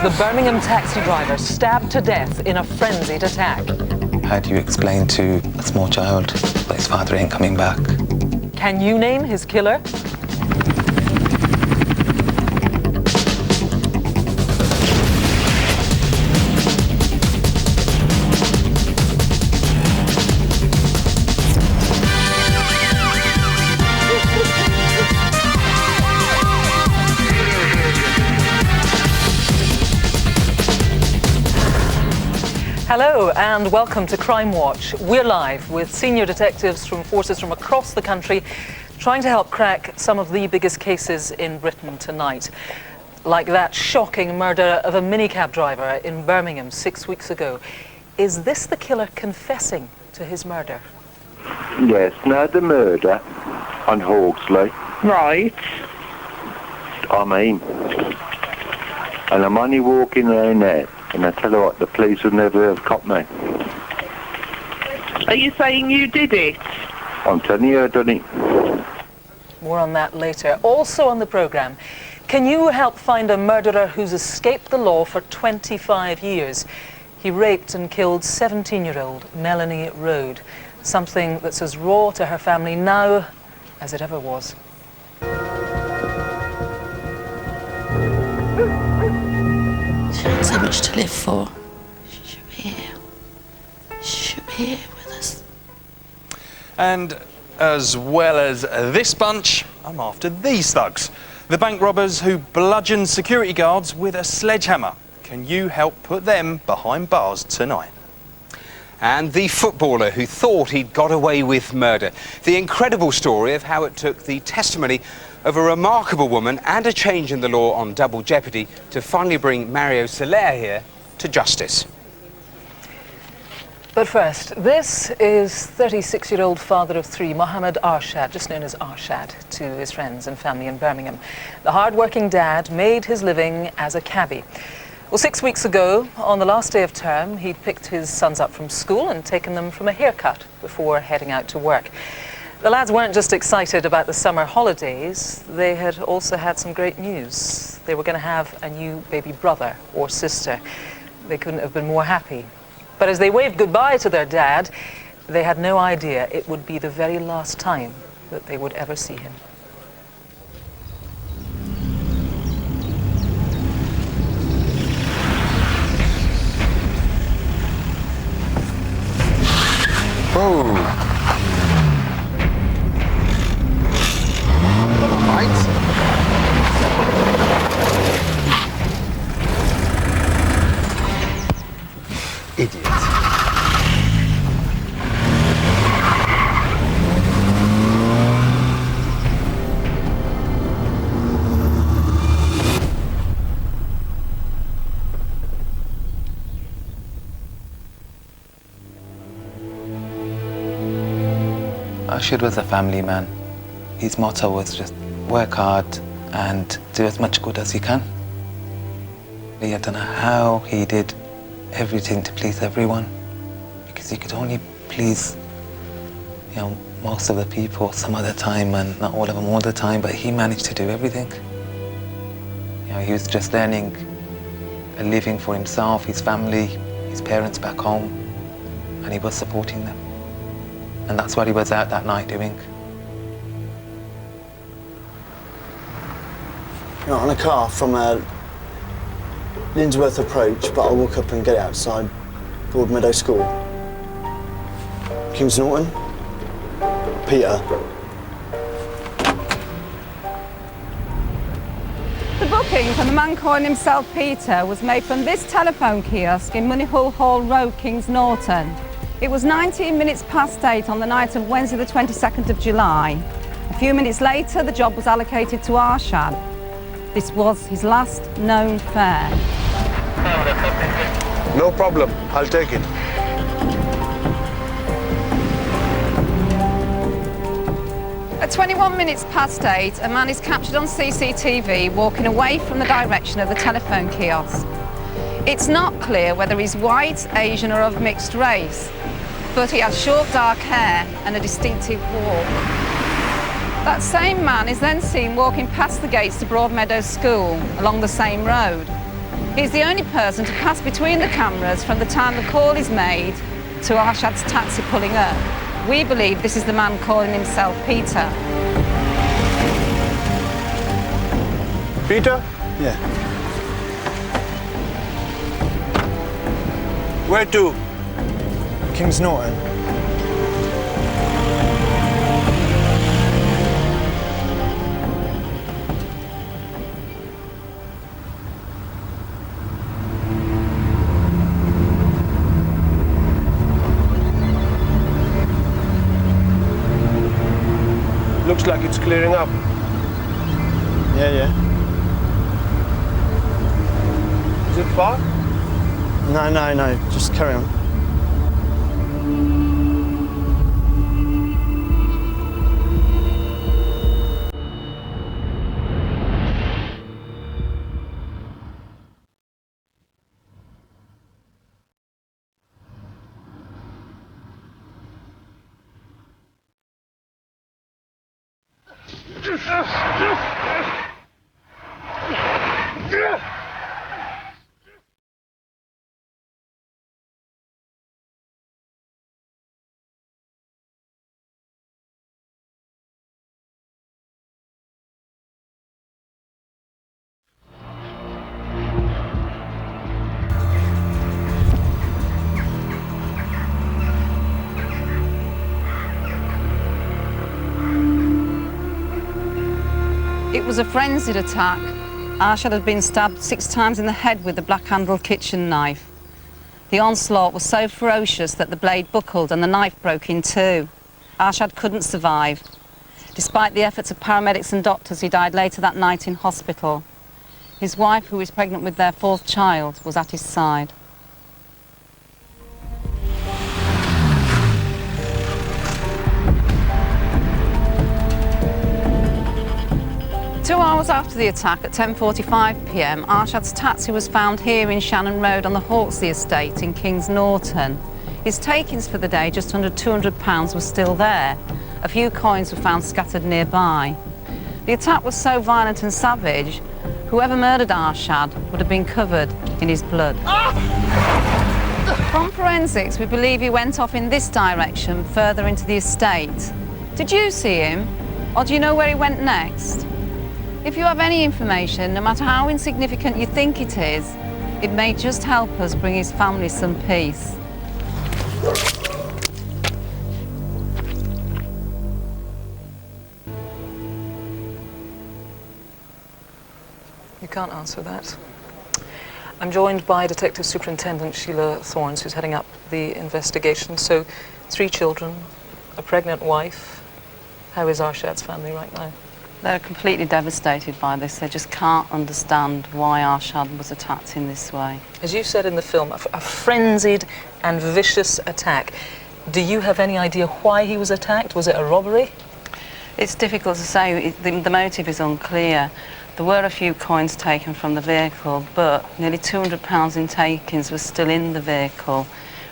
The Birmingham taxi driver stabbed to death in a frenzied attack. How do you explain to a small child that his father ain't coming back? Can you name his killer? Hello and welcome to Crimewatch. We're live with senior detectives from forces from across the country trying to help crack some of the biggest cases in Britain tonight. Like that shocking murder of a minicab driver in Birmingham 6 weeks ago. Is this the killer confessing to his murder? Yes, now the murder on Hawksley. Right. And I'm only walking around there. And I tell you what, the police will never have caught me. Are you saying you did it? I'm telling you, I done it. More on that later. Also on the programme, can you help find a murderer who's escaped the law for 25 years? He raped and killed 17-year-old Melanie Road, something that's as raw to her family now as it ever was. She had so much to live for. She should be here. She should be here with us. And as well as this bunch, I'm after these thugs. The bank robbers who bludgeoned security guards with a sledgehammer. Can you help put them behind bars tonight? And the footballer who thought he'd got away with murder. The incredible story of how it took the testimony of a remarkable woman and a change in the law on double jeopardy to finally bring Mario Soler here to justice. But first, this is 36-year-old father of three, Muhammad Arshad, just known as Arshad to his friends and family in Birmingham. The hard-working dad made his living as a cabbie. Well, 6 weeks ago, on the last day of term, he'd picked his sons up from school and taken them from a haircut before heading out to work. The lads weren't just excited about the summer holidays, they had also had some great news. They were going to have a new baby brother or sister. They couldn't have been more happy. But as they waved goodbye to their dad, they had no idea it would be the very last time that they would ever see him. Whoa! Idiot. Arshad was a family man. His motto was just work hard and do as much good as you can. I don't know how he did everything to please everyone, because he could only please, most of the people some of the time and not all of them all the time, but he managed to do everything. He was just earning a living for himself, his family, his parents back home, and he was supporting them. And that's what he was out that night doing. On a car from Lindsworth approach, but I'll walk up and get it outside Broadmeadow School. Kings Norton, Peter. The booking from the man calling himself Peter was made from this telephone kiosk in Moneyhull Hall Road, Kings Norton. It was 19 minutes past 8 on the night of Wednesday the 22nd of July. A few minutes later, the job was allocated to Arshad. This was his last known fare. No problem, I'll take it. At 21 minutes past 8, a man is captured on CCTV walking away from the direction of the telephone kiosk. It's not clear whether he's white, Asian or of mixed race, but he has short dark hair and a distinctive walk. That same man is then seen walking past the gates to Broadmeadow School along the same road. He's the only person to pass between the cameras from the time the call is made to Arshad's taxi pulling up. We believe this is the man calling himself Peter. Peter? Yeah. Where to? Kings Norton. Looks like it's clearing up. Yeah. Is it far? No. Just carry on. It was a frenzied attack. Arshad had been stabbed 6 times in the head with the black-handled kitchen knife. The onslaught was so ferocious that the blade buckled and the knife broke in two. Arshad couldn't survive. Despite the efforts of paramedics and doctors, he died later that night in hospital. His wife, who was pregnant with their 4th child, was at his side. Two hours after the attack, at 10:45 p.m, Arshad's taxi was found here in Shannon Road on the Hawksley estate in Kings Norton. His takings for the day, just under £200, were still there. A few coins were found scattered nearby. The attack was so violent and savage, whoever murdered Arshad would have been covered in his blood. From forensics, we believe he went off in this direction, further into the estate. Did you see him, or do you know where he went next? If you have any information, no matter how insignificant you think it is, it may just help us bring his family some peace. You can't answer that. I'm joined by Detective Superintendent Sheila Thorns, who's heading up the investigation. So, 3 children, a pregnant wife. How is Arshad's family right now? They're completely devastated by this. They just can't understand why Arshad was attacked in this way. As you said in the film, a frenzied and vicious attack. Do you have any idea why he was attacked? Was it a robbery? It's difficult to say. The motive is unclear. There were a few coins taken from the vehicle, but nearly £200 in takings was still in the vehicle.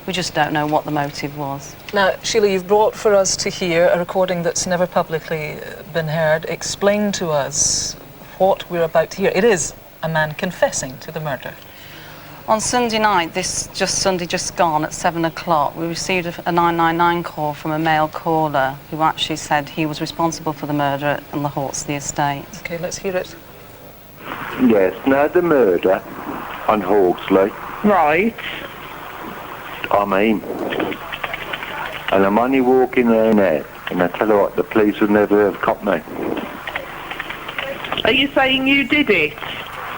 We just don't know what the motive was. Now, Sheila, you've brought for us to hear a recording that's never publicly been heard. Explain to us what we're about to hear. It is a man confessing to the murder. On Sunday night, Sunday just gone, at 7 o'clock, we received a 999 call from a male caller who actually said he was responsible for the murder on the Hawksley estate. OK, let's hear it. Yes, now the murder on Hawksley. Right. I'm in. And I'm only walking around there, and I tell you what, the police would never have caught me. Are you saying you did it?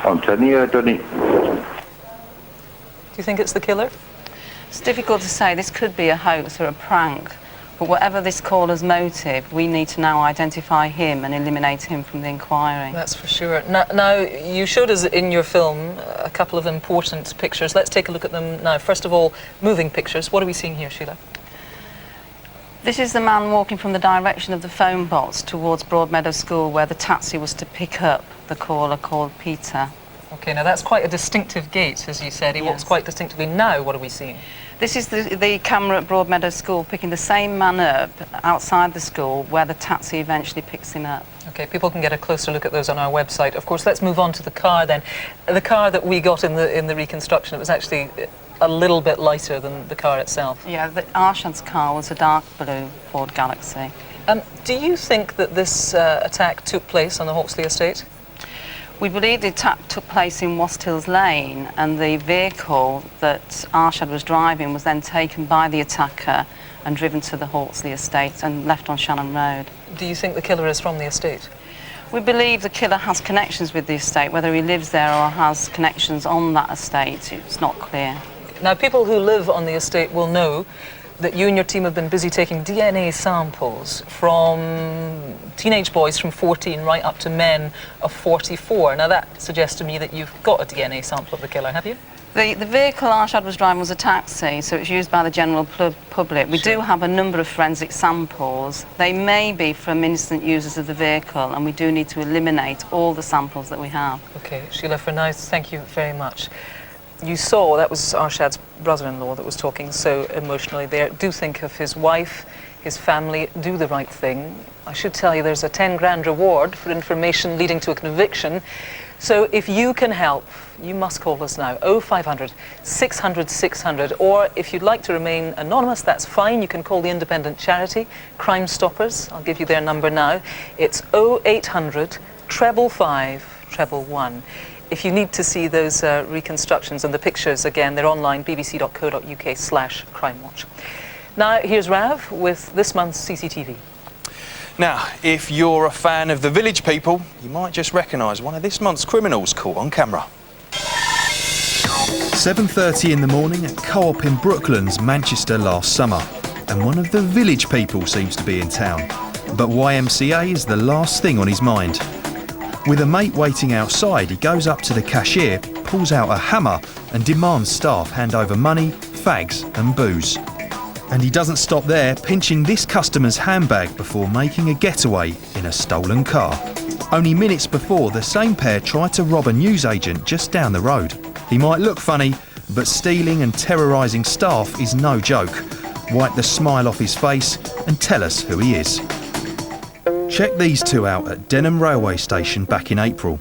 I'm telling you I done it. Do you think it's the killer? It's difficult to say. This could be a hoax or a prank. But whatever this caller's motive, we need to now identify him and eliminate him from the inquiry. That's for sure. Now, you showed us in your film a couple of important pictures. Let's take a look at them now. First of all, moving pictures. What are we seeing here, Sheila? This is the man walking from the direction of the phone box towards Broadmeadow School, where the taxi was to pick up the caller called Peter. OK, now that's quite a distinctive gait, as you said. He walks quite distinctively. Now, what are we seeing? This is the camera at Broadmeadow School picking the same man up outside the school where the taxi eventually picks him up. OK, people can get a closer look at those on our website. Of course, let's move on to the car then. The car that we got in the reconstruction, it was actually a little bit lighter than the car itself. Yeah, Arshad's car was a dark blue Ford Galaxy. Do you think that this attack took place on the Hawksley estate? We believe the attack took place in Wast Hills Lane, and the vehicle that Arshad was driving was then taken by the attacker and driven to the Hawksley estate and left on Shannon Road. Do you think the killer is from the estate? We believe the killer has connections with the estate. Whether he lives there or has connections on that estate, it's not clear. Now, people who live on the estate will know that you and your team have been busy taking DNA samples from teenage boys from 14 right up to men of 44. Now, that suggests to me that you've got a DNA sample of the killer, have you? The vehicle Arshad was driving was a taxi, so it's used by the general public. We do have a number of forensic samples. They may be from innocent users of the vehicle, and we do need to eliminate all the samples that we have. OK, Sheila, for now, thank you very much. You saw, that was Arshad's brother-in-law that was talking so emotionally there. Do think of his wife, his family, do the right thing. I should tell you there's a 10 grand reward for information leading to a conviction. So if you can help, you must call us now, 0500 600 600, or if you'd like to remain anonymous, that's fine. You can call the independent charity, Crime Stoppers. I'll give you their number now. It's 0800 555 111. If you need to see those reconstructions and the pictures, again, they're online, bbc.co.uk/crimewatch. Now, here's Rav with this month's CCTV. Now, if you're a fan of the Village People, you might just recognise one of this month's criminals caught on camera. 7:30 in the morning at Co-op in Brooklands, Manchester last summer. And one of the Village People seems to be in town. But YMCA is the last thing on his mind. With a mate waiting outside, he goes up to the cashier, pulls out a hammer and demands staff hand over money, fags and booze. And he doesn't stop there, pinching this customer's handbag before making a getaway in a stolen car. Only minutes before, the same pair tried to rob a newsagent just down the road. He might look funny, but stealing and terrorising staff is no joke. Wipe the smile off his face and tell us who he is. Check these two out at Denham Railway Station back in April.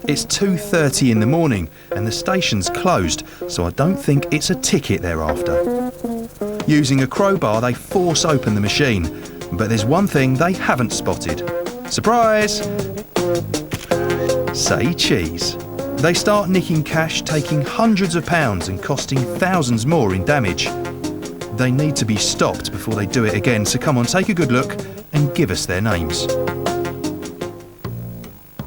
It's 2:30 in the morning and the station's closed, so I don't think it's a ticket they're after. Using a crowbar, they force open the machine, but there's one thing they haven't spotted. Surprise! Say cheese. They start nicking cash, taking hundreds of pounds and costing thousands more in damage. They need to be stopped before they do it again, so come on, take a good look and give us their names.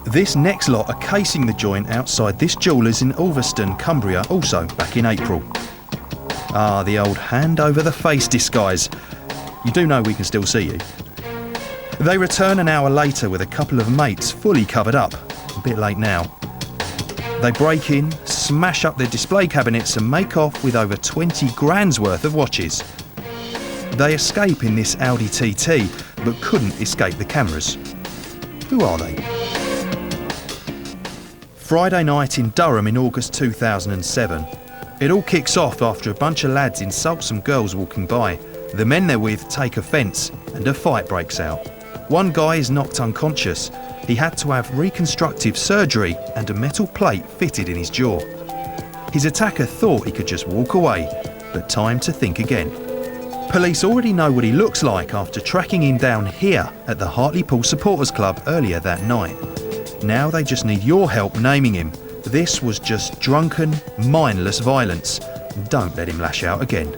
This next lot are casing the joint outside this jeweller's in Ulverston, Cumbria, also back in April. Ah, the old hand over the face disguise. You do know we can still see you. They return an hour later with a couple of mates fully covered up. A bit late now. They break in, smash up their display cabinets and make off with over 20 grand's worth of watches. They escape in this Audi TT, but couldn't escape the cameras. Who are they? Friday night in Durham in August 2007. It all kicks off after a bunch of lads insult some girls walking by. The men they're with take offence and a fight breaks out. One guy is knocked unconscious. He had to have reconstructive surgery and a metal plate fitted in his jaw. His attacker thought he could just walk away, but time to think again. Police already know what he looks like after tracking him down here at the Hartlepool Supporters Club earlier that night. Now they just need your help naming him. This was just drunken, mindless violence. Don't let him lash out again.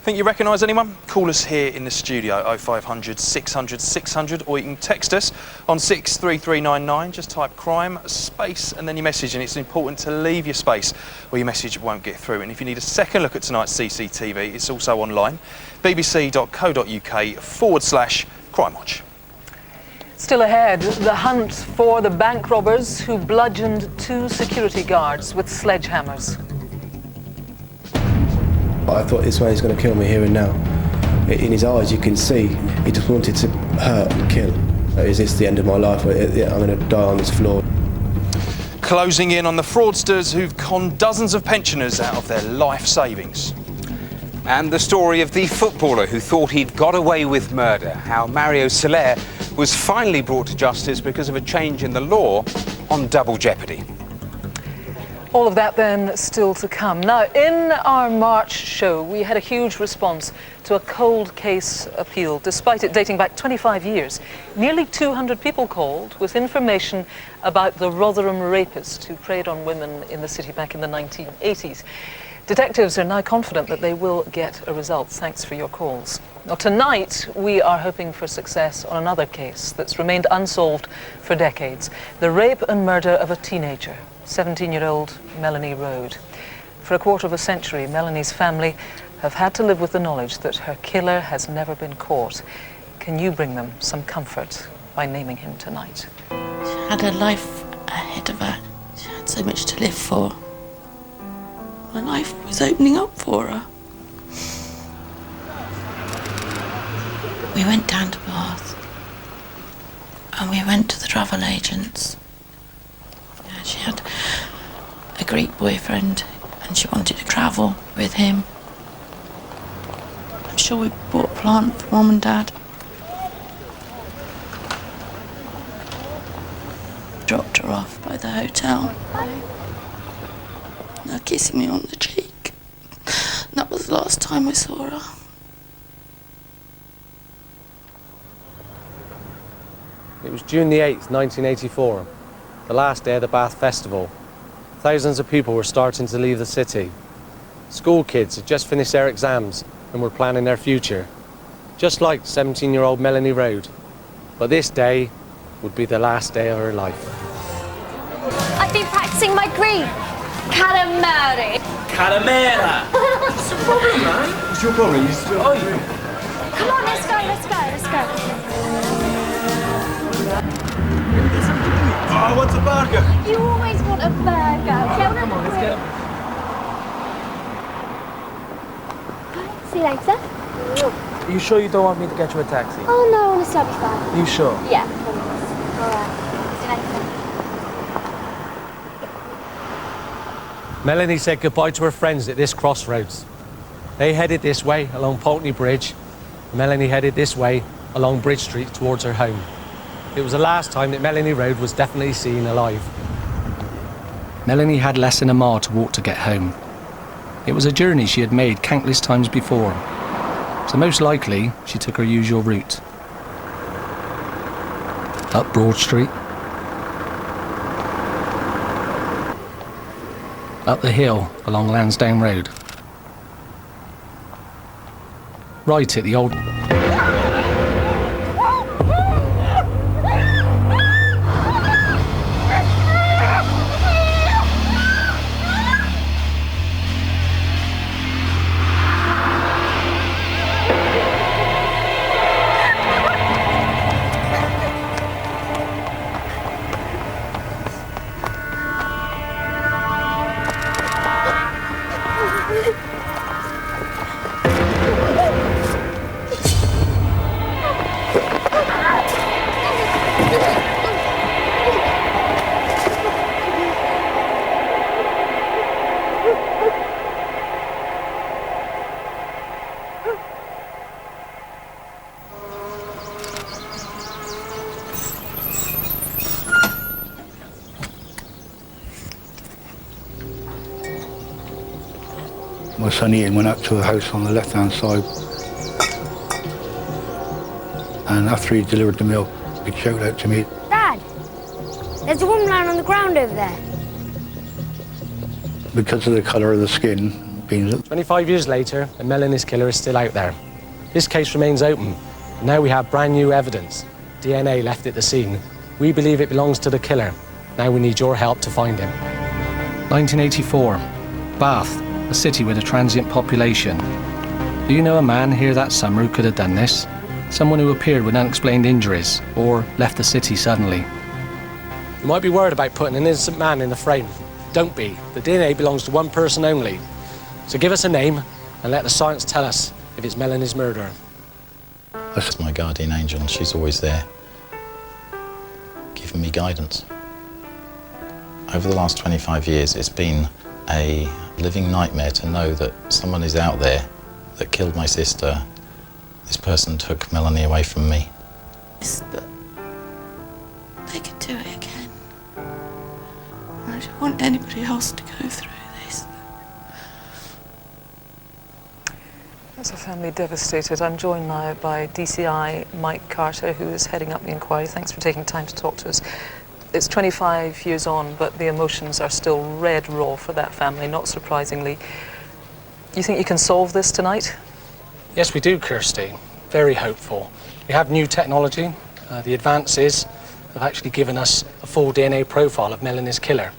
Think you recognise anyone? Call us here in the studio, 0500 600 600, or you can text us on 63399. Just type crime, space, and then your message. And it's important to leave your space or your message won't get through. And if you need a second look at tonight's CCTV, it's also online, bbc.co.uk/Crimewatch. Still ahead, the hunt for the bank robbers who bludgeoned 2 security guards with sledgehammers. I thought this man is going to kill me here and now. In his eyes you can see he just wanted to hurt and kill. Is this the end of my life? I'm going to die on this floor. Closing in on the fraudsters who've conned dozens of pensioners out of their life savings. And the story of the footballer who thought he'd got away with murder, how Mario Soler was finally brought to justice because of a change in the law on double jeopardy. All of that then still to come. Now, in our March show, we had a huge response to a cold case appeal, despite it dating back 25 years. Nearly 200 people called with information about the Rotherham rapist who preyed on women in the city back in the 1980s. Detectives are now confident that they will get a result. Thanks for your calls. Now, tonight, we are hoping for success on another case that's remained unsolved for decades. The rape and murder of a teenager, 17-year-old Melanie Road. For a quarter of a century, Melanie's family have had to live with the knowledge that her killer has never been caught. Can you bring them some comfort by naming him tonight? She had a life ahead of her. She had so much to live for. My life was opening up for her. We went down to Bath and we went to the travel agents. She had a Greek boyfriend and she wanted to travel with him. I'm sure we bought a plant for Mum and Dad. Dropped her off by the hotel. Now kissing me on the cheek. And that was the last time I saw her. It was June the 8th, 1984, the last day of the Bath Festival. Thousands of people were starting to leave the city. School kids had just finished their exams and were planning their future, just like 17-year-old Melanie Road. But this day would be the last day of her life. I've been practicing my Greek. Calamari. Calamera! What's your problem, man? What's your problem? You still... Oh, you... Come on, let's go, let's go, let's go. Oh, I want a burger. You always want a burger. Come on, let's get it. See you later. Are you sure you don't want me to get you a taxi? Oh no, honestly, I'll be fine. You sure? Yeah, promise. Alright. See you later. Melanie said goodbye to her friends at this crossroads. They headed this way along Pulteney Bridge. Melanie headed this way along Bridge Street towards her home. It was the last time that Melanie Road was definitely seen alive. Melanie had less than a mile to walk to get home. It was a journey she had made countless times before, so most likely she took her usual route. Up Broad Street, up the hill along Lansdowne Road, right at the old... My son Ian went up to a house on the left-hand side, and after he delivered the milk, he shouted out to me, Dad, there's a woman lying on the ground over there. because of the colour of the skin, being... 25 years later, and Melanie's killer is still out there. This case remains open. Now we have brand new evidence. DNA left at the scene. We believe it belongs to the killer. Now we need your help to find him. 1984, Bath, a city with a transient population. Do you know a man here that summer who could have done this? Someone who appeared with unexplained injuries or left the city suddenly. You might be worried about putting an innocent man in the frame. Don't be. The DNA belongs to one person only. So give us a name and let the science tell us if it's Melanie's murderer. That's my guardian angel, and she's always there, giving me guidance. Over the last 25 years, it's been a living nightmare to know that someone is out there that killed my sister. This person took Melanie away from me. do it again. I don't want anybody else to go through this. As a family devastated, I'm joined now by DCI Mike Carter, who is heading up the inquiry. Thanks for taking time to talk to us. It's 25 years on, but the emotions are still red raw for that family, not surprisingly. You think you can solve this tonight? Yes, we do, Kirsty. Very hopeful. We have new technology. The advances have actually given us a full DNA profile of Melanie's killer.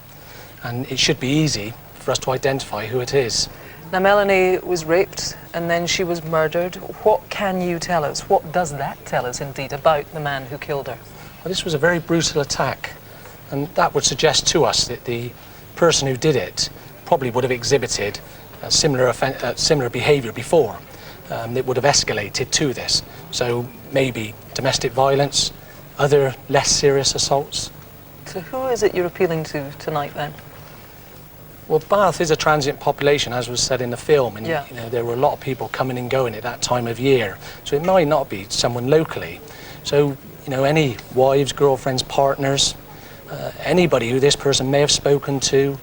And it should be easy for us to identify who it is. Now, Melanie was raped and then she was murdered. What can you tell us? What does that tell us, indeed, about the man who killed her? Well, this was a very brutal attack. And that would suggest to us that the person who did it probably would have exhibited similar behaviour before. That would have escalated to this. So maybe domestic violence, other less serious assaults. So who is it you're appealing to tonight then? Well, Bath is a transient population, as was said in the film, and yeah. You know, there were a lot of people coming and going at that time of year. So it might not be someone locally. So, you know, any wives, girlfriends, partners, anybody who this person may have spoken to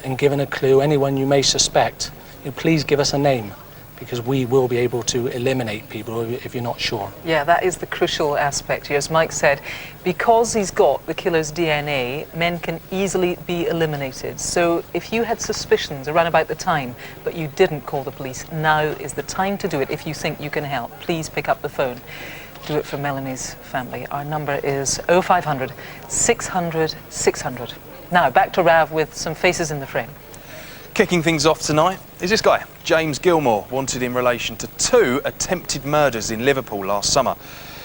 and given a clue, anyone you may suspect, you know, please give us a name, because we will be able to eliminate people if you're not sure. Yeah, that is the crucial aspect here. As Mike said, because he's got the killer's DNA, men can easily be eliminated. So if you had suspicions around about the time, but you didn't call the police, now is the time to do it. If you think you can help, please pick up the phone. Do it for Melanie's family. Our number is 0500 600 600. Now, back to Rav with some faces in the frame. Kicking things off tonight is this guy, James Gilmore, wanted in relation to 2 attempted murders in Liverpool last summer.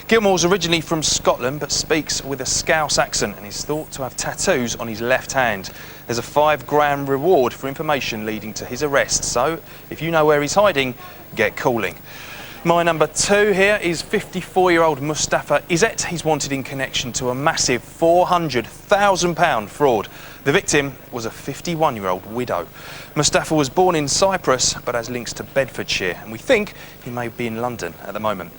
Gilmore's originally from Scotland but speaks with a Scouse accent and is thought to have tattoos on his left hand. There's a £5 reward for information leading to his arrest, so if you know where he's hiding, get calling. My number 2 here is 54-year-old Mustafa Izzet. He's wanted in connection to a massive £400,000 fraud. The victim was a 51-year-old widow. Mustafa was born in Cyprus but has links to Bedfordshire, and we think he may be in London at the moment.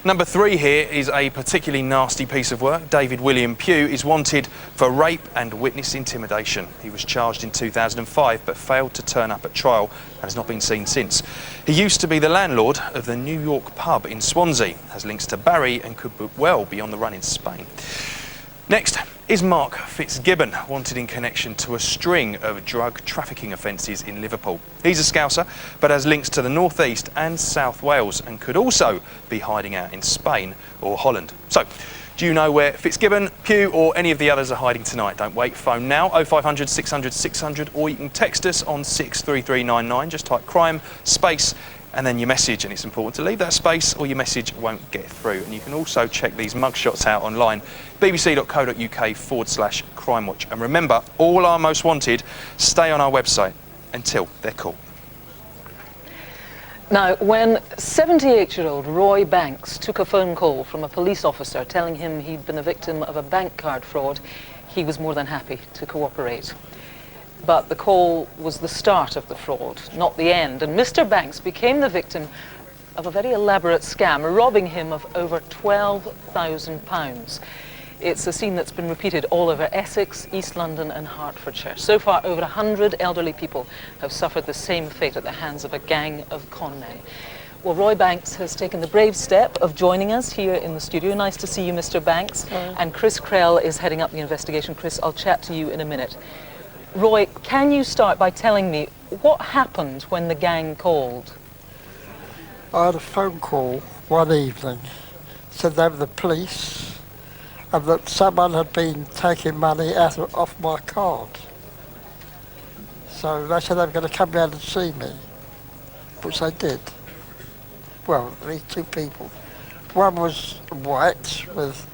Number 3 here is a particularly nasty piece of work. David William Pugh is wanted for rape and witness intimidation. He was charged in 2005 but failed to turn up at trial and has not been seen since. He used to be the landlord of the New York pub in Swansea, has links to Barry and could well be on the run in Spain. Next is Mark Fitzgibbon, wanted in connection to a string of drug trafficking offences in Liverpool. He's a Scouser, but has links to the North East and South Wales and could also be hiding out in Spain or Holland. So, do you know where Fitzgibbon, Pugh or any of the others are hiding tonight? Don't wait, phone now, 0500 600 600, or you can text us on 63399, just type crime, space, and then your message, and it's important to leave that space or your message won't get through. And you can also check these mugshots out online, bbc.co.uk/Crimewatch. And remember, all our most wanted stay on our website until they're caught. Now, when 78-year-old Roy Banks took a phone call from a police officer telling him he'd been a victim of a bank card fraud, he was more than happy to cooperate. But the call was the start of the fraud, not the end. And Mr. Banks became the victim of a very elaborate scam, robbing him of over £12,000. It's a scene that's been repeated all over Essex, East London and Hertfordshire. So far, over 100 elderly people have suffered the same fate at the hands of a gang of con men. Well, Roy Banks has taken the brave step of joining us here in the studio. Nice to see you, Mr. Banks. And Chris Krell is heading up the investigation. Chris, I'll chat to you in a minute. Roy, can you start by telling me what happened when the gang called? I had a phone call one evening, said they were the police, and that someone had been taking money off my card. So they said they were going to come round and see me, which they did. Well, these 2 people. One was white with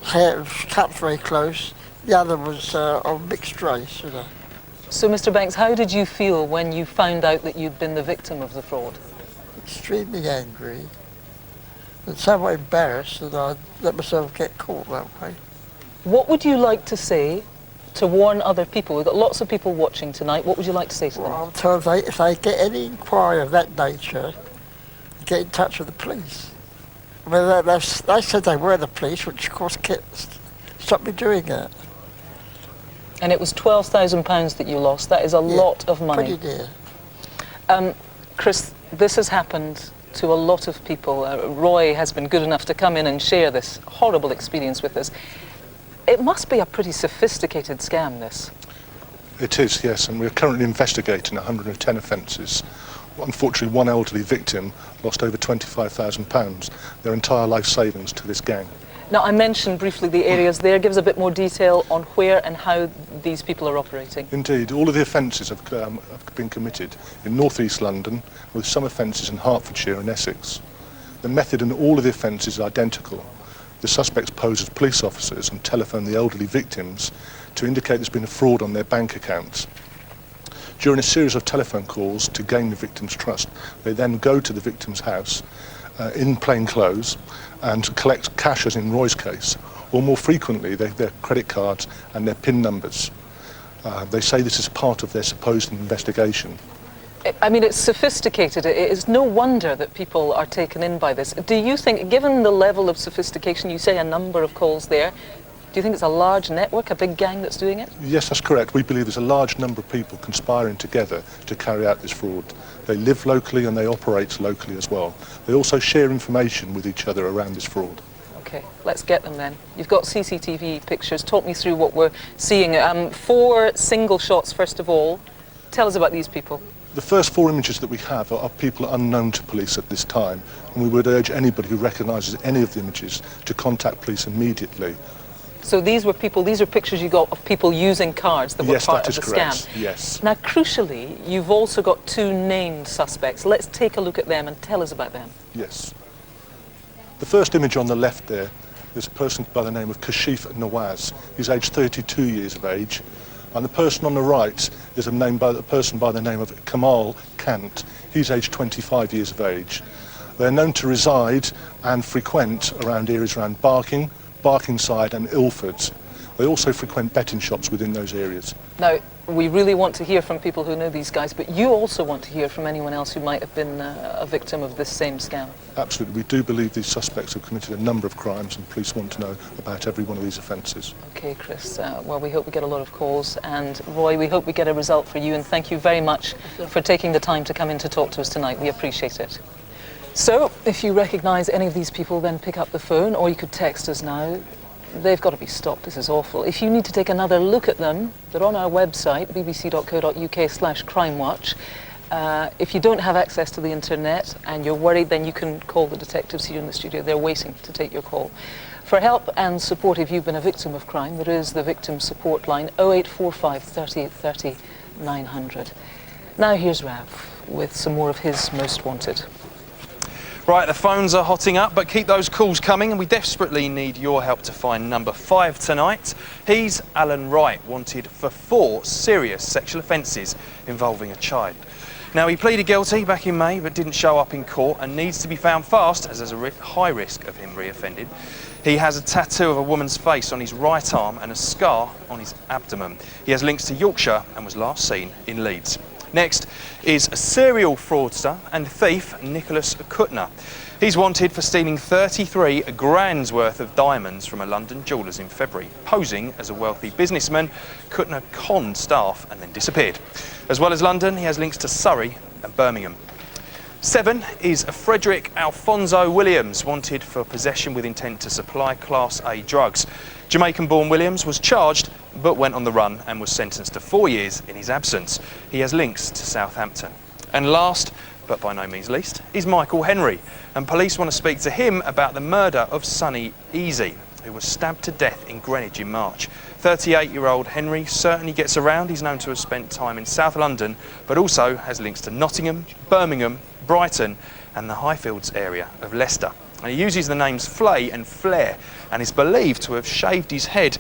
hair cut very close. The other was of mixed race, you know. So, Mr. Banks, how did you feel when you found out that you'd been the victim of the fraud? Extremely angry and somewhat embarrassed that I let myself get caught that way. What would you like to say to warn other people? We've got lots of people watching tonight. What would you like to say to them? I'll tell them if they get any inquiry of that nature, get in touch with the police. I mean, they said they were the police, which of course stop me doing it. And it was £12,000 that you lost. That is a lot of money. Pretty dear. Chris, this has happened to a lot of people. Roy has been good enough to come in and share this horrible experience with us. It must be a pretty sophisticated scam, this. It is, yes, and we're currently investigating 110 offences. Unfortunately, one elderly victim lost over £25,000, their entire life savings to this gang. Now, I mentioned briefly the areas there. Give us a bit more detail on where and how these people are operating. Indeed, all of the offences have been committed in North East London, with some offences in Hertfordshire and Essex. The method in all of the offences is identical. The suspects pose as police officers and telephone the elderly victims to indicate there's been a fraud on their bank accounts. During a series of telephone calls to gain the victim's trust, they then go to the victim's house in plain clothes and collect cash, as in Roy's case, or more frequently their credit cards and their PIN numbers. They say this is part of their supposed investigation. I mean, it's sophisticated. It is no wonder that people are taken in by this. Do you think, given the level of sophistication, you say a number of calls there, do you think it's a large network, a big gang that's doing it? Yes, that's correct. We believe there's a large number of people conspiring together to carry out this fraud. They live locally and they operate locally as well. They also share information with each other around this fraud. Okay, let's get them then. You've got CCTV pictures. Talk me through what we're seeing. 4 single shots, first of all. Tell us about these people. The first 4 images that we have are people unknown to police at this time, and we would urge anybody who recognises any of the images to contact police immediately. So these are pictures you got of people using cards that were part of the scam. Yes. Now, crucially, you've also got 2 named suspects. Let's take a look at them and tell us about them. Yes. The first image on the left there is a person by the name of Kashif Nawaz. He's aged 32 years of age. And the person on the right is a person by the name of Kamal Kant. He's aged 25 years of age. They're known to reside and frequent around areas around Barkingside and Ilford. They also frequent betting shops within those areas. Now, we really want to hear from people who know these guys, but you also want to hear from anyone else who might have been a victim of this same scam. Absolutely. We do believe these suspects have committed a number of crimes, and police want to know about every one of these offences. OK, Chris. Well, we hope we get a lot of calls. And Roy, we hope we get a result for you. And thank you very much for taking the time to come in to talk to us tonight. We appreciate it. So, if you recognise any of these people, then pick up the phone, or you could text us now. They've got to be stopped. This is awful. If you need to take another look at them, they're on our website, bbc.co.uk/crimewatch. If you don't have access to the internet and you're worried, then you can call the detectives here in the studio. They're waiting to take your call. For help and support if you've been a victim of crime, there is the victim support line 0845 30 30 900. Now here's Rav with some more of his most wanted. Right, the phones are hotting up, but keep those calls coming, and we desperately need your help to find number 5 tonight. He's Alan Wright, wanted for 4 serious sexual offences involving a child. Now, he pleaded guilty back in May, but didn't show up in court and needs to be found fast, as there's a high risk of him reoffending. He has a tattoo of a woman's face on his right arm and a scar on his abdomen. He has links to Yorkshire and was last seen in Leeds. Next is a serial fraudster and thief, Nicholas Kuttner. He's wanted for stealing 33 grand's worth of diamonds from a London jeweller's in February. Posing as a wealthy businessman, Kuttner conned staff and then disappeared. As well as London, he has links to Surrey and Birmingham. 7 is a Frederick Alfonso Williams, wanted for possession with intent to supply Class A drugs. Jamaican-born Williams was charged but went on the run and was sentenced to 4 years in his absence. He has links to Southampton. And last, but by no means least, is Michael Henry, and police want to speak to him about the murder of Sonny Easy, who was stabbed to death in Greenwich in March. 38-year-old Henry certainly gets around. He's known to have spent time in South London, but also has links to Nottingham, Birmingham, Brighton and the Highfields area of Leicester. And he uses the names Flay and Flair and is believed to have shaved his head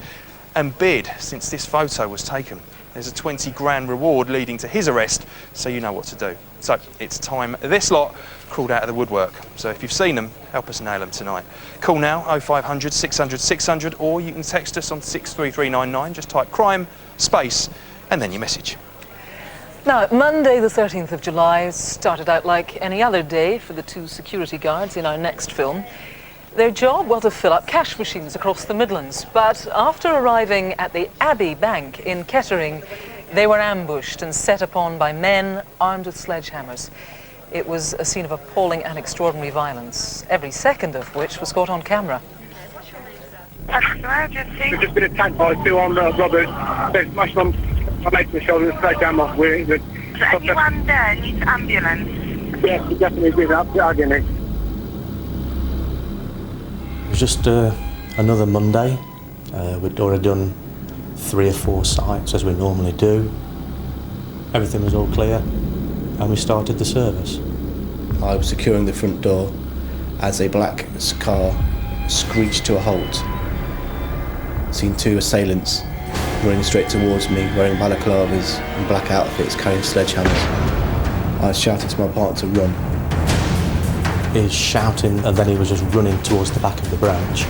and beard since this photo was taken. There's a 20 grand reward leading to his arrest, so you know what to do. So it's time this lot crawled out of the woodwork. So if you've seen them, help us nail them tonight. Call now 0500 600 600, or you can text us on 63399. Just type crime, space, and then your message. Now, Monday the 13th of July started out like any other day for the 2 security guards in our next film. Their job, well, to fill up cash machines across the Midlands. But after arriving at the Abbey Bank in Kettering, they were ambushed and set upon by men armed with sledgehammers. It was a scene of appalling and extraordinary violence, every second of which was caught on camera. We've just been attacked by two armed robbers. They've smashed my mate in the shoulder with a sledgehammer. Is anyone there? Needs ambulance? Yes, we definitely did. Absolutely agony. It was just another Monday. We'd already done 3 or 4 sites as we normally do. Everything was all clear and we started the service. I was securing the front door as a black car screeched to a halt. Seen 2 assailants running straight towards me, wearing balaclavas and black outfits, carrying sledgehammers. I shouted to my partner to run. He was shouting and then he was just running towards the back of the branch.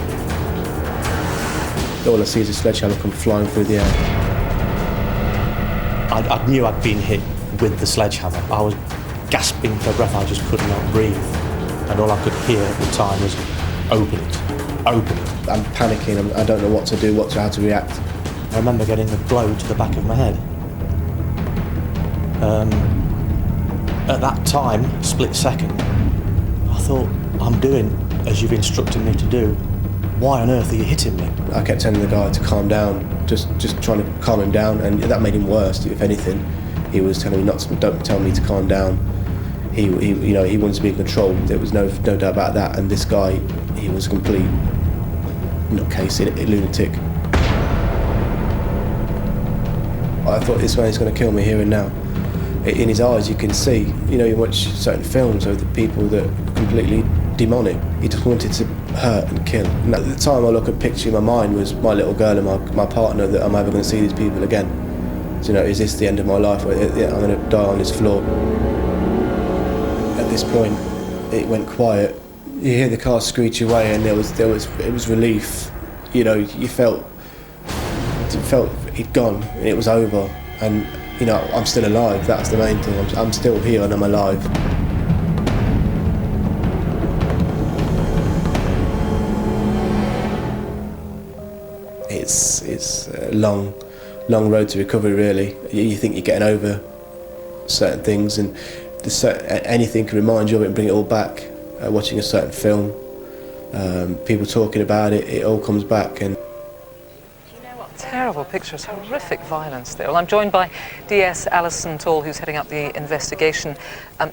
All I see is a sledgehammer come flying through the air. I knew I'd been hit with the sledgehammer. I was gasping for breath, I just could not breathe. And all I could hear at the time was, open it, open it. I'm panicking, I don't know what to do, how to react. I remember getting a blow to the back of my head. At that time, split second, I thought, I'm doing as you've instructed me to do. Why on earth are you hitting me? I kept telling the guy to calm down, just trying to calm him down, and that made him worse, if anything. He was telling me don't tell me to calm down. He wanted to be in control. There was no doubt about that. And this guy, he was a complete nutcase, a lunatic. I thought, this man's going to kill me here and now. In his eyes, you can see. You watch certain films of the people that are completely demonic. He just wanted to hurt and kill. And at the time, I look at picture in my mind was my little girl and my partner, that I'm ever going to see these people again. So, is this the end of my life? I'm going to die on this floor. At this point, it went quiet. You hear the car screech away, and it was relief. You felt he'd gone, and it was over. And I'm still alive. That's the main thing. I'm still here, and I'm alive. It's a long road to recovery, really. You think you're getting over certain things, and anything can remind you of it and bring it all back. Watching a certain film, people talking about it, it all comes back. And terrible pictures, horrific violence there. Well, I'm joined by DS Alison Toll, who's heading up the investigation.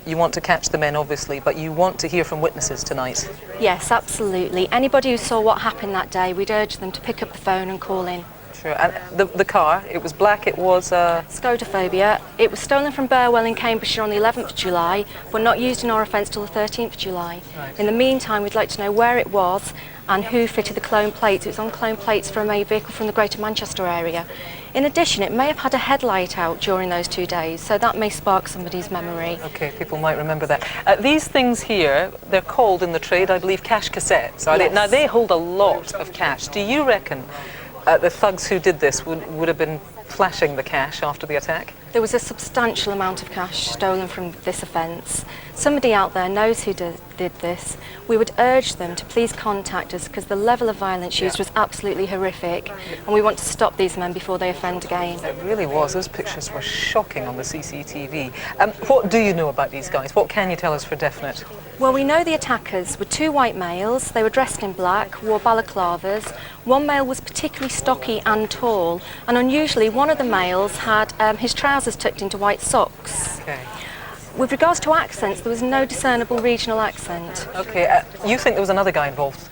You want to catch the men, obviously, but you want to hear from witnesses tonight. Yes, absolutely. Anybody who saw what happened that day, we'd urge them to pick up the phone and call in. Sure. And the car, it was black, it was... Skoda Phobia. It was stolen from Burwell in Cambridgeshire on the 11th of July, but not used in our offence till the 13th of July. Right. In the meantime, we'd like to know where it was and who fitted the clone plates. It was on clone plates from a vehicle from the Greater Manchester area. In addition, it may have had a headlight out during those 2 days, so that may spark somebody's memory. OK, people might remember that. These things here, they're called in the trade, I believe, cash cassettes. Are they? Now, they hold a lot of cash. Do you reckon the thugs who did this would have been flashing the cash after the attack? There was a substantial amount of cash stolen from this offence. Somebody out there knows who did this. We would urge them to please contact us, because the level of violence used was absolutely horrific, and we want to stop these men before they offend again. It really was. Those pictures were shocking on the CCTV. What do you know about these guys? What can you tell us for definite? Well, we know the attackers were 2 white males. They were dressed in black, wore balaclavas. One male was particularly stocky and tall, and unusually one of the males had his trousers tucked into white socks. Okay. With regards to accents, there was no discernible regional accent. Okay, you think there was another guy involved?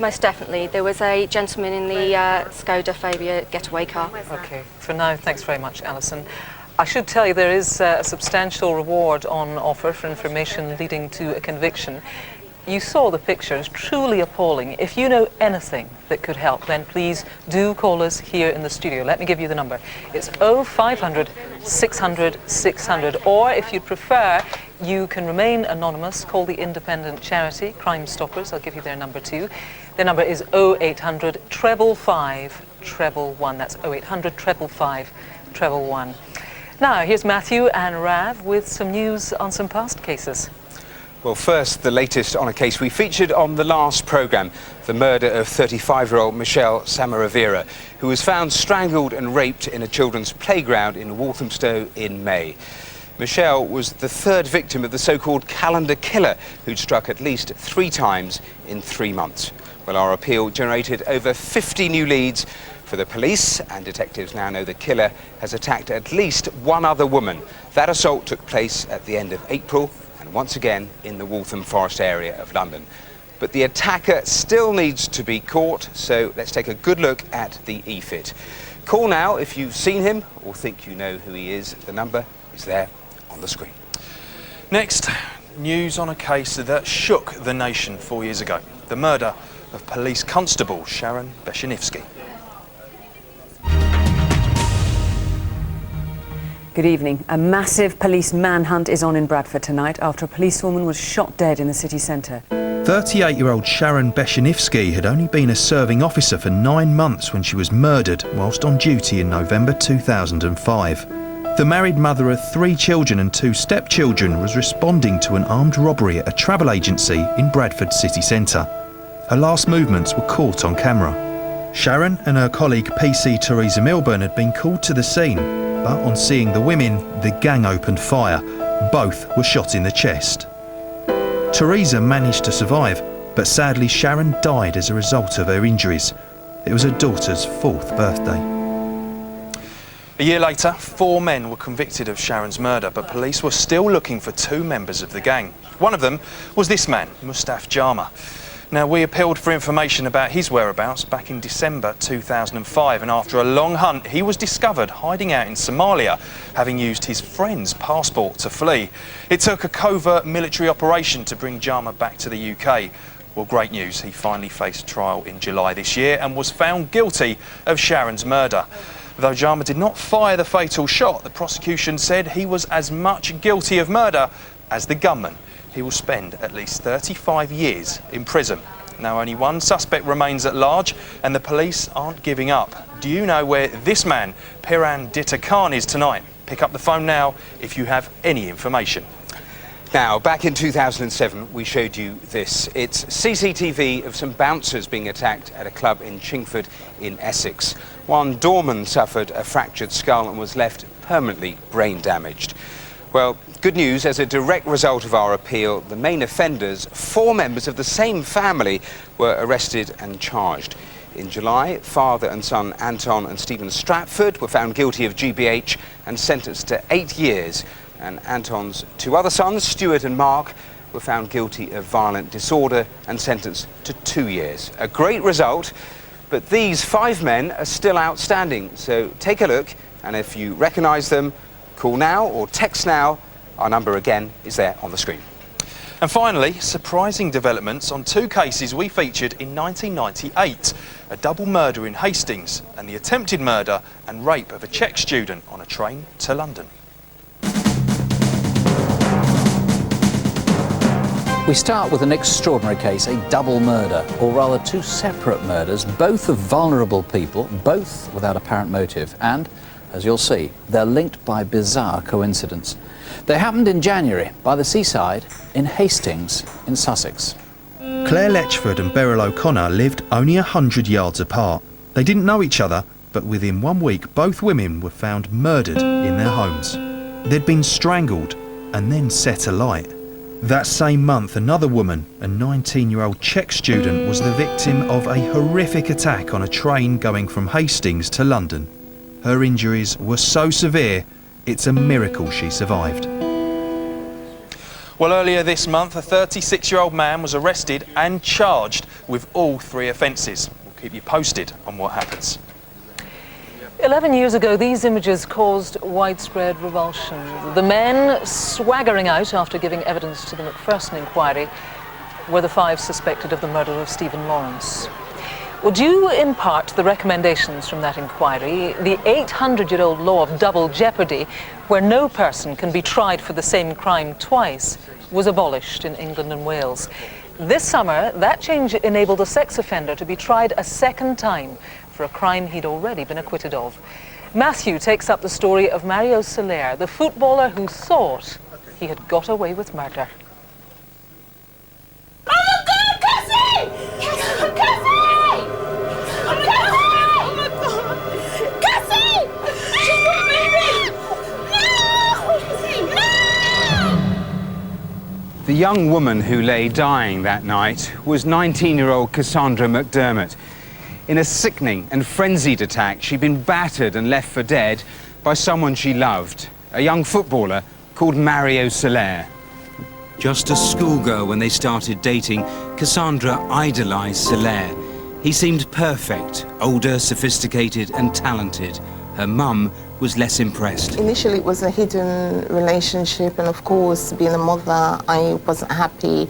Most definitely. There was a gentleman in the Skoda Phobia getaway car. Okay, for now, thanks very much, Alison. I should tell you there is a substantial reward on offer for information leading to a conviction. You saw the pictures, truly appalling. If you know anything that could help, then please do call us here in the studio. Let me give you the number. It's 0500 600 600. Or if you'd prefer, you can remain anonymous. Call the independent charity, Crime Stoppers. I'll give you their number too. Their number is 0800 555 111. That's 0800 555 111. Now, here's Matthew and Rav with some news on some past cases. Well, first, the latest on a case we featured on the last programme, the murder of 35-year-old Michelle Samaravira, who was found strangled and raped in a children's playground in Walthamstow in May. Michelle was the third victim of the so-called calendar killer, who'd struck at least 3 times in 3 months. Well, our appeal generated over 50 new leads for the police, and detectives now know the killer has attacked at least 1 other woman. That assault took place at the end of April, and once again in the Waltham Forest area of London. But the attacker still needs to be caught, so let's take a good look at the EFIT. Call now if you've seen him or think you know who he is. The number is there on the screen. Next, news on a case that shook the nation 4 years ago. The murder of police constable Sharon Beshenivsky. Good evening. A massive police manhunt is on in Bradford tonight after a policewoman was shot dead in the city centre. 38-year-old Sharon Beshenivsky had only been a serving officer for 9 months when she was murdered whilst on duty in November 2005. The married mother of 3 children and 2 stepchildren was responding to an armed robbery at a travel agency in Bradford city centre. Her last movements were caught on camera. Sharon and her colleague PC Teresa Milburn had been called to the scene, but on seeing the women, the gang opened fire. Both were shot in the chest. Teresa managed to survive, but sadly Sharon died as a result of her injuries. It was her daughter's 4th birthday. A year later, 4 men were convicted of Sharon's murder, but police were still looking for 2 members of the gang. One of them was this man, Mustaf Jama. Now, we appealed for information about his whereabouts back in December 2005, and after a long hunt, he was discovered hiding out in Somalia, having used his friend's passport to flee. It took a covert military operation to bring Jama back to the UK. Well, great news, he finally faced trial in July this year and was found guilty of Sharon's murder. Though Jama did not fire the fatal shot, the prosecution said he was as much guilty of murder as the gunman. He will spend at least 35 years in prison. Now, only 1 suspect remains at large, and the police aren't giving up. Do you know where this man, Piran Ditta Khan, is tonight? Pick up the phone now if you have any information. Now, back in 2007, we showed you this. It's CCTV of some bouncers being attacked at a club in Chingford in Essex. One doorman suffered a fractured skull and was left permanently brain damaged. Well, good news, as a direct result of our appeal, the main offenders, 4 members of the same family, were arrested and charged. In July, father and son Anton and Stephen Stratford were found guilty of GBH and sentenced to 8 years. And Anton's 2 other sons, Stuart and Mark, were found guilty of violent disorder and sentenced to 2 years. A great result, but these 5 men are still outstanding. So take a look, and if you recognise them, call now or text now. Our number again is there on the screen. And finally, surprising developments on 2 cases we featured in 1998. A double murder in Hastings and the attempted murder and rape of a Czech student on a train to London. We start with an extraordinary case, a double murder, or rather 2 separate murders, both of vulnerable people, both without apparent motive, and, as you'll see, they're linked by bizarre coincidence. They happened in January by the seaside in Hastings in Sussex. Claire Letchford and Beryl O'Connor lived only 100 yards apart. They didn't know each other, but within 1 week both women were found murdered in their homes. They'd been strangled and then set alight. That same month, another woman, a 19-year-old Czech student, was the victim of a horrific attack on a train going from Hastings to London. Her injuries were so severe, it's a miracle she survived. Well, earlier this month, a 36-year-old man was arrested and charged with all 3 offences. We'll keep you posted on what happens. 11 years ago, these images caused widespread revulsion. The men swaggering out after giving evidence to the Macpherson inquiry were the 5 suspected of the murder of Stephen Lawrence. Well, due in part to the recommendations from that inquiry, the 800-year-old law of double jeopardy, where no person can be tried for the same crime twice, was abolished in England and Wales. This summer, that change enabled a sex offender to be tried a 2nd time for a crime he'd already been acquitted of. Matthew takes up the story of Mario Soler, the footballer who thought he had got away with murder. The young woman who lay dying that night was 19-year-old Cassandra McDermott. In a sickening and frenzied attack, she'd been battered and left for dead by someone she loved, a young footballer called Mario Soler. Just a schoolgirl when they started dating, Cassandra idolised Soler. He seemed perfect, older, sophisticated and talented. Her mum was less impressed. Initially it was a hidden relationship, and of course, being a mother, I wasn't happy,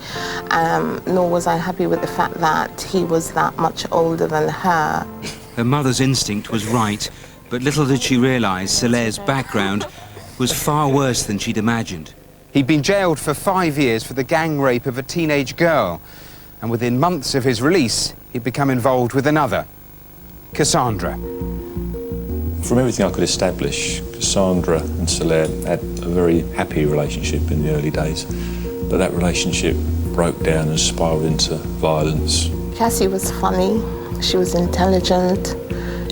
nor was I happy with the fact that he was that much older than her. Her mother's instinct was right, but little did she realise Soler's background was far worse than she'd imagined. He'd been jailed for 5 years for the gang rape of a teenage girl, and within months of his release, he'd become involved with another, Cassandra. From everything I could establish, Cassandra and Soler had a very happy relationship in the early days, but that relationship broke down and spiralled into violence. Cassie was funny, she was intelligent,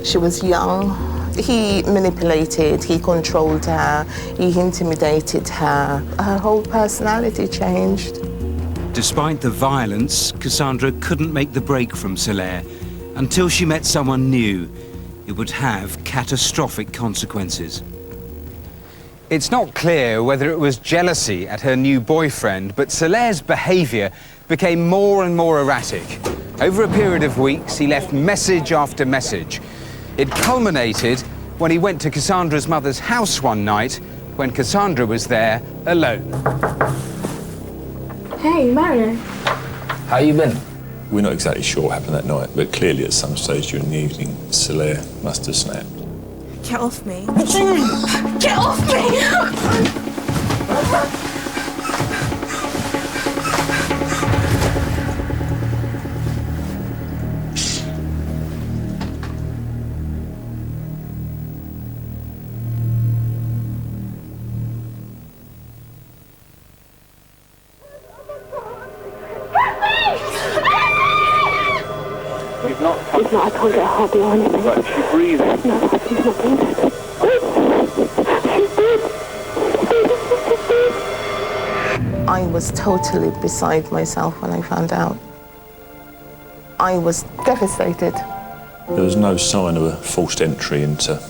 she was young. He manipulated, he controlled her, he intimidated her. Her whole personality changed. Despite the violence, Cassandra couldn't make the break from Soler until she met someone new. It would have catastrophic consequences. It's not clear whether it was jealousy at her new boyfriend, but Soler's behaviour became more and more erratic. Over a period of weeks, he left message after message. It culminated when he went to Cassandra's mother's house one night when Cassandra was there alone. Hey, Mario. How you been? We're not exactly sure what happened that night, but clearly at some stage during the evening, Soler must have snapped. Get off me. Get off me! If not, I can't get a heartbeat or anything. Right, she's breathing. No, she's not breathing. She's dead. I was totally beside myself when I found out. I was devastated. There was no sign of a forced entry into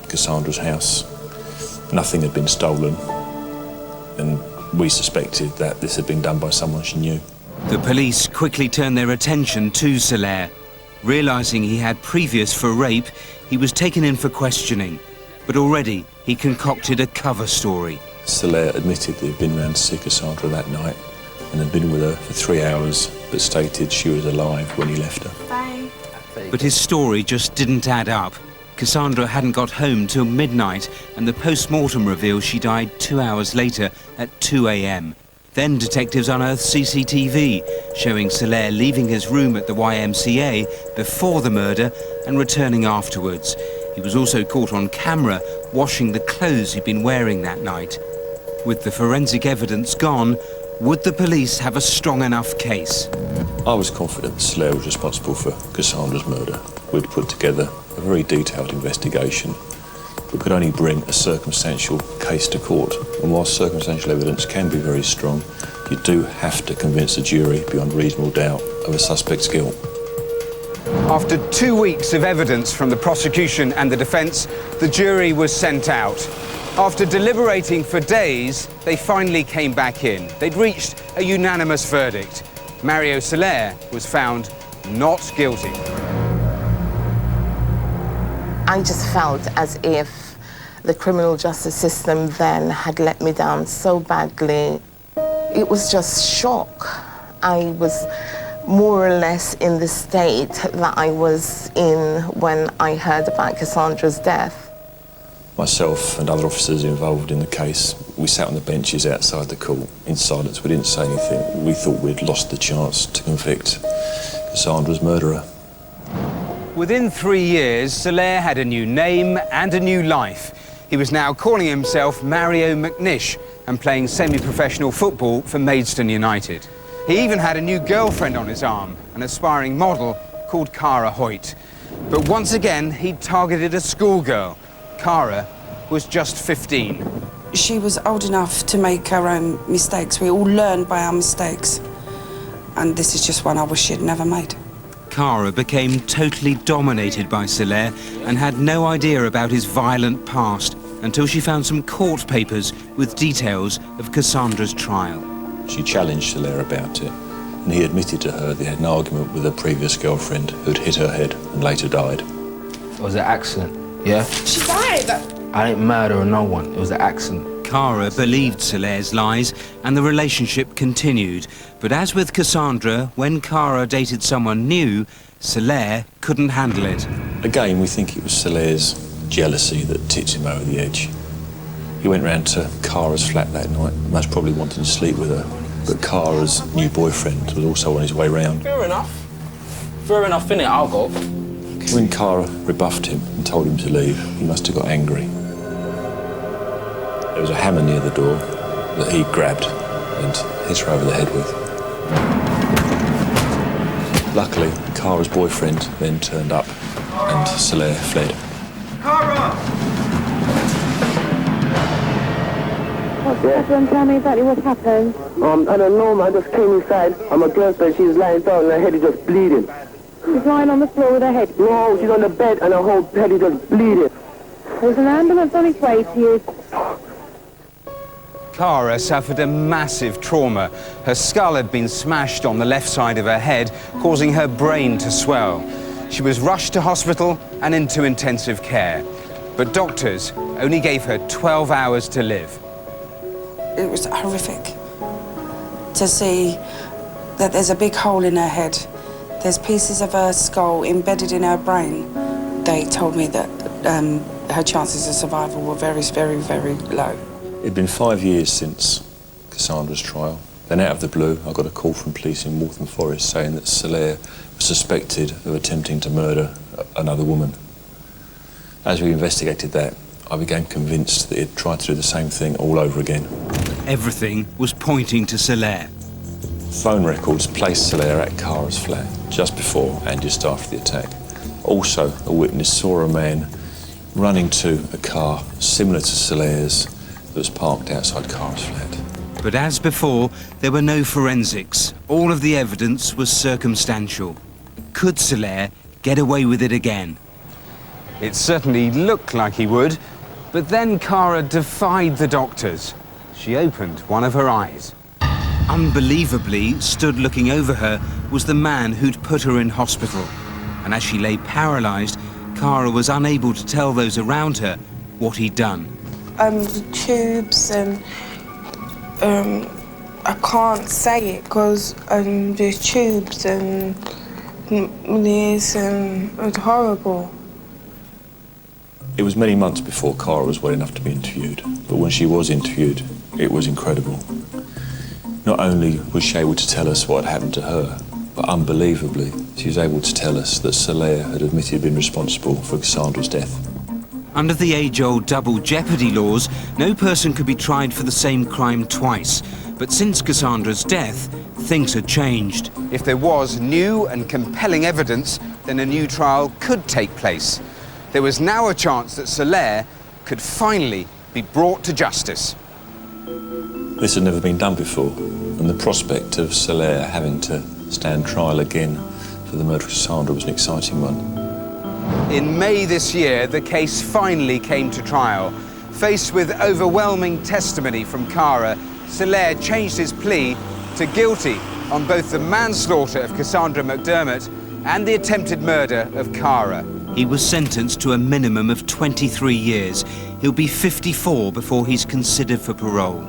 Cassandra's house. Nothing had been stolen, and we suspected that this had been done by someone she knew. The police quickly turned their attention to Soler. Realising he had previous for rape, he was taken in for questioning. But already, he concocted a cover story. Soler admitted that he'd been round to see Cassandra that night and had been with her for 3 hours, but stated she was alive when he left her. Bye. But his story just didn't add up. Cassandra hadn't got home till midnight, and the post-mortem revealed she died 2 hours later at 2 a.m. Then detectives unearthed CCTV, showing Soler leaving his room at the YMCA before the murder and returning afterwards. He was also caught on camera washing the clothes he'd been wearing that night. With the forensic evidence gone, would the police have a strong enough case? I was confident that Soler was responsible for Cassandra's murder. We'd put together a very detailed investigation, but could only bring a circumstantial case to court. And while circumstantial evidence can be very strong, you do have to convince the jury beyond reasonable doubt of a suspect's guilt. After 2 weeks of evidence from the prosecution and the defence, the jury was sent out. After deliberating for days, they finally came back in. They'd reached a unanimous verdict. Mario Soler was found not guilty. I just felt as if the criminal justice system then had let me down so badly. It was just shock. I was more or less in the state that I was in when I heard about Cassandra's death. Myself and other officers involved in the case, we sat on the benches outside the court in silence. We didn't say anything. We thought we'd lost the chance to convict Cassandra's murderer. Within 3 years, Soler had a new name and a new life. He was now calling himself Mario McNish and playing semi-professional football for Maidstone United. He even had a new girlfriend on his arm, an aspiring model called Cara Hoyt. But once again, he'd targeted a schoolgirl. Cara was just 15. she was old enough to make her own mistakes. We all learn by our mistakes. And this is just one I wish she'd never made. Cara became totally dominated by Solaire and had no idea about his violent past until she found some court papers with details of Cassandra's trial. She challenged Solaire about it, and he admitted to her they had an argument with her previous girlfriend who'd hit her head and later died. It was an accident, yeah? She died! I didn't murder no one, it was an accident. Cara believed Solaire's lies and the relationship continued. But as with Cassandra, when Cara dated someone new, Solaire couldn't handle it. Again, we think it was Solaire's jealousy that tipped him over the edge. He went round to Cara's flat that night, most probably wanting to sleep with her. But Cara's new boyfriend was also on his way round. Fair enough, innit? I'll go. When Cara rebuffed him and told him to leave, he must have got angry. There was a hammer near the door that he grabbed and hit her over the head with. Luckily, Cara's boyfriend then turned up and Solaire fled. Cara! Everyone tell me exactly what happened. I don't know, man. I just came inside and my girlfriend, she's lying down and her head is just bleeding. She's lying on the floor with her head? No, she's on the bed and her whole head is just bleeding. There's an ambulance on its way to you. Cara suffered a massive trauma. Her skull had been smashed on the left side of her head, causing her brain to swell. She was rushed to hospital and into intensive care. But doctors only gave her 12 hours to live. It was horrific to see that there's a big hole in her head. There's pieces of her skull embedded in her brain. They told me that her chances of survival were very, very, very low. It'd been 5 years since Cassandra's trial. Then out of the blue, I got a call from police in Waltham Forest saying that Solaire was suspected of attempting to murder another woman. As we investigated that, I became convinced that he'd tried to do the same thing all over again. Everything was pointing to Solaire. Phone records placed Solaire at Cara's flat just before and just after the attack. Also, a witness saw a man running to a car similar to Solaire's that was parked outside Cara's flat. But as before, there were no forensics. All of the evidence was circumstantial. Could Solaire get away with it again? It certainly looked like he would, but then Cara defied the doctors. She opened one of her eyes. Unbelievably, stood looking over her was the man who'd put her in hospital. And as she lay paralysed, Cara was unable to tell those around her what he'd done. The tubes and I can't say it because the tubes and this it's horrible. It was many months before Cara was well enough to be interviewed, but when she was interviewed, it was incredible. Not only was she able to tell us what had happened to her, but unbelievably, she was able to tell us that Solaire had admitted he'd been responsible for Cassandra's death. Under the age-old double jeopardy laws, no person could be tried for the same crime twice. But since Cassandra's death, things had changed. If there was new and compelling evidence, then a new trial could take place. There was now a chance that Solaire could finally be brought to justice. This had never been done before, and the prospect of Solaire having to stand trial again for the murder of Cassandra was an exciting one. In May this year, the case finally came to trial. Faced with overwhelming testimony from Cara, Solaire changed his plea to guilty on both the manslaughter of Cassandra McDermott and the attempted murder of Cara. He was sentenced to a minimum of 23 years. He'll be 54 before he's considered for parole.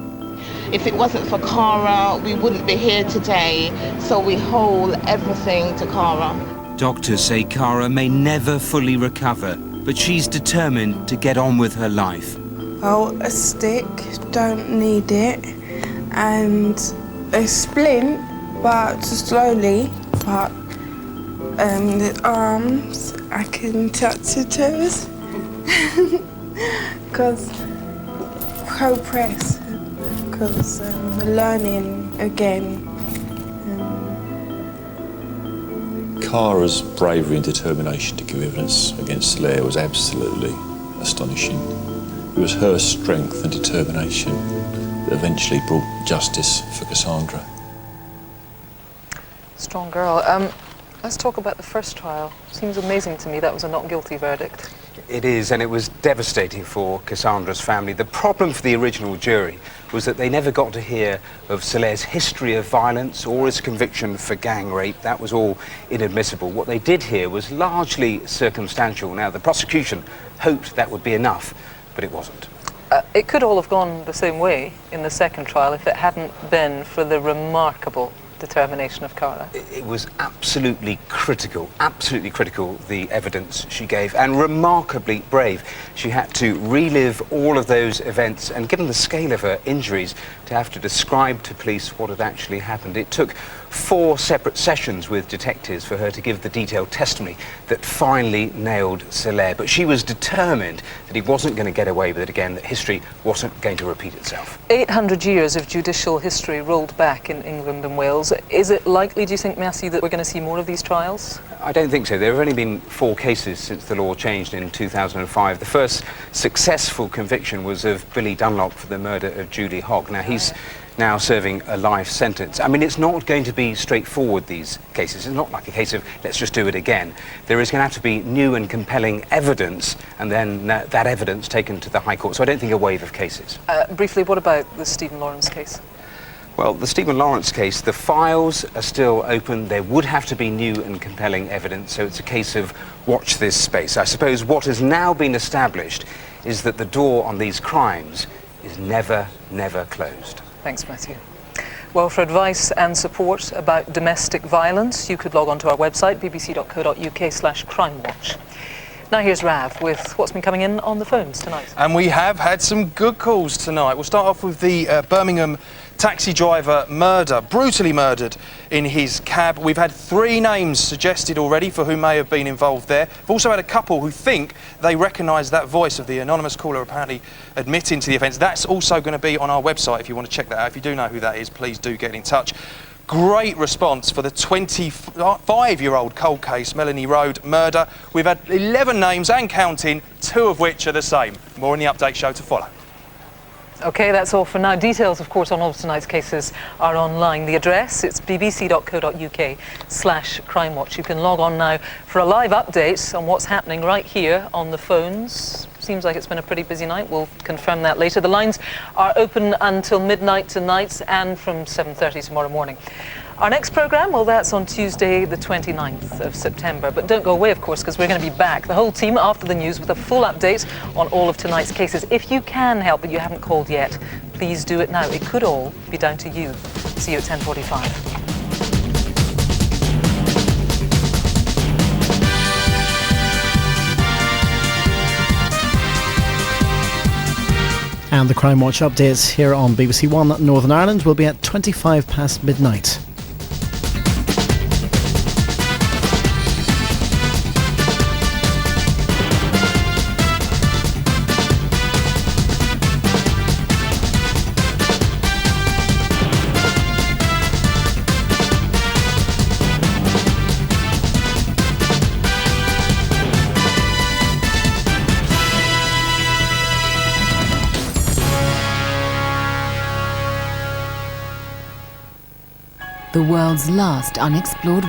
If it wasn't for Cara, we wouldn't be here today, so we hold everything to Cara. Doctors say Cara may never fully recover, but she's determined to get on with her life. Well, a stick, don't need it, and a splint, but slowly, but the arms, I can touch the toes, because co-press, because we're learning again. Cara's bravery and determination to give evidence against Solaire was absolutely astonishing. It was her strength and determination that eventually brought justice for Cassandra. Strong girl. Let's talk about the first trial. Seems amazing to me that was a not guilty verdict. It is, and it was devastating for Cassandra's family. The problem for the original jury was that they never got to hear of Saleh's history of violence or his conviction for gang rape. That was all inadmissible. What they did hear was largely circumstantial. Now, the prosecution hoped that would be enough, but it wasn't. It could all have gone the same way in the second trial if it hadn't been for the remarkable determination of Cara. It was absolutely critical, the evidence she gave, and remarkably brave. She had to relive all of those events, and given the scale of her injuries, to have to describe to police what had actually happened. It took 4 separate sessions with detectives for her to give the detailed testimony that finally nailed Saleh. But she was determined that he wasn't going to get away with it again, that history wasn't going to repeat itself. 800 years of judicial history rolled back in England and Wales. Is it likely, do you think, Matthew, that we're going to see more of these trials? I don't think so. There have only been 4 cases since the law changed in 2005. The first successful conviction was of Billy Dunlop for the murder of Julie Hogg. Now, he's now serving a life sentence. I mean, it's not going to be straightforward, these cases. It's not like a case of, let's just do it again. There is going to have to be new and compelling evidence, and then that evidence taken to the High Court. So I don't think a wave of cases. Briefly, what about the Stephen Lawrence case? Well, the Stephen Lawrence case, the files are still open. There would have to be new and compelling evidence, so it's a case of watch this space. I suppose what has now been established is that the door on these crimes is never, never closed. Thanks, Matthew. Well, for advice and support about domestic violence, you could log on to our website, bbc.co.uk/crimewatch. Now here's Rav with what's been coming in on the phones tonight. And we have had some good calls tonight. We'll start off with the Birmingham taxi driver brutally murdered in his cab. We've had 3 names suggested already for who may have been involved there. We've also had a couple who think they recognise that voice of the anonymous caller apparently admitting to the offence. That's also going to be on our website if you want to check that out. If you do know who that is, please do get in touch. Great response for the 25-year-old cold case, Melanie Road murder. We've had 11 names and counting, 2 of which are the same. More in the update show to follow. OK, that's all for now. Details, of course, on all of tonight's cases are online. The address, it's bbc.co.uk/crimewatch. You can log on now for a live update on what's happening right here on the phones. Seems like it's been a pretty busy night. We'll confirm that later. The lines are open until midnight tonight and from 7:30 tomorrow morning. Our next programme, well, that's on Tuesday, the 29th of September. But don't go away, of course, because we're going to be back, the whole team, after the news with a full update on all of tonight's cases. If you can help but you haven't called yet, please do it now. It could all be down to you. See you at 10:45. And the Crime Watch updates here on BBC One Northern Ireland will be at 25 past midnight. The world's last unexplored